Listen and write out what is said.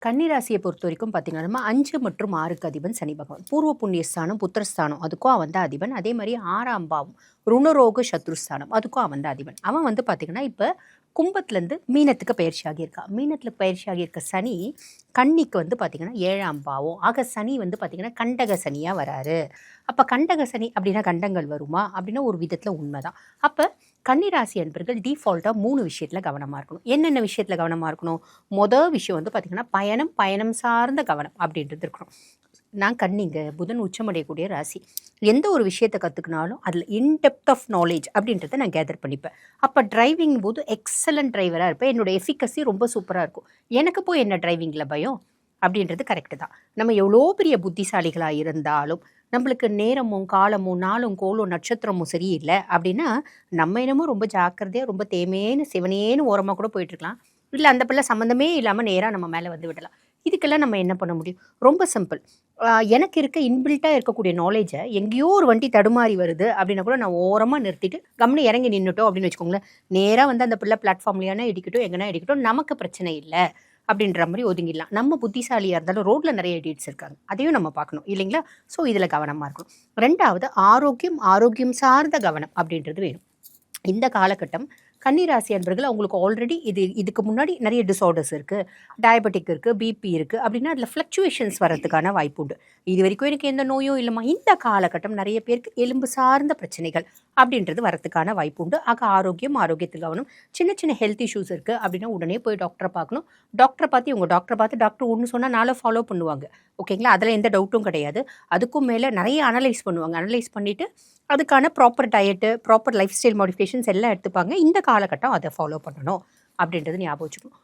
கன்னிராசியை பொறுத்த வரைக்கும் பார்த்தீங்கன்னா, நம்ம 5 மற்றும் 6க்கு அதிபன் சனி பகவான். பூர்வ புண்ணியஸ்தானம், புத்திரஸ்தானம் அதுக்கும் அவன் தான் அதிபன். அதே மாரி 6ஆம் பாவம், ருணரோக சத்ருஸ்தானம் அதுக்கும் அவன் தான் அதிபன். அவன் வந்து பார்த்தீங்கன்னா, இப்ப கும்பத்துலேருந்து மீனத்துக்கு பயிற்சி ஆகியிருக்கான். மீனத்தில் பயிற்சி ஆகியிருக்க சனி, கன்னிக்கு வந்து பார்த்தீங்கன்னா 7ஆம் பாவம். ஆக சனி வந்து பார்த்தீங்கன்னா, கண்டக சனியா வராரு. அப்ப கண்டக சனி அப்படின்னா கண்டங்கள் வருமா? அப்படின்னா ஒரு விதத்துல உண்மைதான். அப்ப கன்னிராசி அன்பர்கள் டிஃபால்ட்டாக 3 விஷயத்தில் கவனமாக இருக்கணும். என்னென்ன விஷயத்தில் கவனமாக இருக்கணும்? விஷயம் வந்து பார்த்திங்கன்னா பயணம் சார்ந்த கவனம் அப்படின்றது இருக்கணும். நான் கன்னிங்க, புதன் உச்சமடையக்கூடிய ராசி. எந்த ஒரு விஷயத்தை கற்றுக்கினாலும் அதில் இன்டெப்த் ஆஃப் நாலேஜ் அப்படின்றத நான் கேதர் பண்ணிப்பேன். அப்போ டிரைவிங் போது எக்ஸலண்ட் டிரைவராக இருப்பேன். என்னோட எஃபிகசி ரொம்ப சூப்பராக இருக்கும். எனக்கு போய் என்ன டிரைவிங்கில் பயம் அப்படின்றது கரெக்டு தான். நம்ம எவ்வளோ பெரிய புத்திசாலிகளாக இருந்தாலும் நம்மளுக்கு நேரமும் காலமும் நாளும் கோலும் நட்சத்திரமும் சரியில்லை அப்படின்னா நம்ம என்னமோ ரொம்ப ஜாக்கிரதையாக ரொம்ப தேமேன்னு சிவனேன்னு ஓரமாக கூட போயிட்டுருக்கலாம். இல்லை அந்த பிள்ளை சம்மந்தமே இல்லாமல் நேராக நம்ம மேலே வந்து விடலாம். இதுக்கெல்லாம் நம்ம என்ன பண்ண முடியும்? ரொம்ப சிம்பிள். எனக்கு இருக்க இன்பில்ட்டாக இருக்கக்கூடிய நாலேஜை எங்கேயோ ஒரு வண்டி தடுமாறி வருது அப்படின்னா கூட நான் ஓரமாக நிறுத்திட்டு கம்முன்னு இறங்கி நின்றுட்டோம் அப்படின்னு வச்சுக்கோங்களேன். நேராக வந்து அந்த பிள்ளை பிளாட்ஃபார்ம்லையான இடிக்கட்டும் எங்கன்னா இடிக்கட்டும், நமக்கு பிரச்சனை இல்லை அப்படின்ற மாதிரி ஒதுங்கிடலாம். நம்ம புத்திசாலியாக இருந்தாலும் ரோட்டில் நிறைய எடிட்ஸ் இருக்காங்க, அதையும் நம்ம பார்க்கணும் இல்லைங்களா? ஸோ இதில் கவனமாக இருக்கணும். 2வது ஆரோக்கியம் சார்ந்த கவனம் அப்படின்றது வேணும். இந்த காலகட்டம் கன்னிராசி அன்பர்கள் அவங்களுக்கு ஆல்ரெடி இதுக்கு முன்னாடி நிறைய டிஸார்டர்ஸ் இருக்குது, டயபெட்டிக் இருக்குது, பிபி இருக்குது அப்படின்னா அதில் ஃப்ளக்சுவேஷன்ஸ் வரதுக்கான வாய்ப்பு உண்டு. இது வரைக்கும் எனக்கு எந்த நோயும் இல்லைம்மா. இந்த காலகட்டம் நிறைய பேருக்கு எலும்பு சார்ந்த பிரச்சனைகள் அப்படின்றது வரதுக்கான வாய்ப்பு உண்டு. ஆக ஆரோக்கியத்துக்கு கவனம். சின்ன சின்ன ஹெல்த் இஷ்யூஸ் இருக்குது அப்படின்னா உடனே போய் டாக்டரை பார்க்கணும். டாக்டரை பார்த்து டாக்டர் ஒன்று சொன்னால் நாளை ஃபாலோ பண்ணுவாங்க. ஓகேங்களா? அதில் எந்த டவுட்டும் கிடையாது. அதுக்கும் மேலே நிறைய அனலைஸ் பண்ணுவாங்க. அனலைஸ் பண்ணிவிட்டு அதுக்கான proper diet, proper life style modifications எல்லாம் எடுத்துப்பாங்க. இந்த காலகட்டம் அதை ஃபாலோ பண்ணணும் அப்படின்றது ஞாபகம் வச்சுக்கணும்.